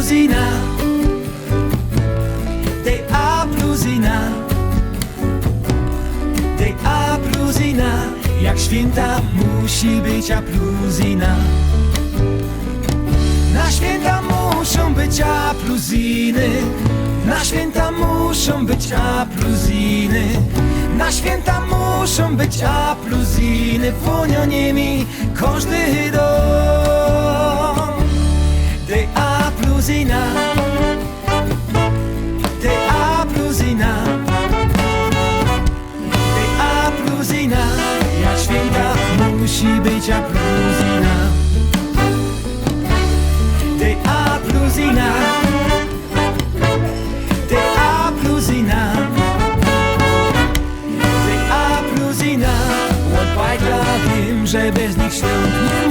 Pluzina, Day a Pluzina, Day a Pluzina. Jak święta musi być a Pluzina. Na święta muszą być a Pluziny. Na święta muszą być a Pluziny. Na święta muszą być a Pluziny. Płonie nimi każdy dom. Day a Pluzina, Day a Pluzina, Day a Pluzina. Jak święta musi być a Pluzina. Day a Pluzina, Day a Pluzina, Day a Pluzina. Od bajka wiem, że bez nich świąt nie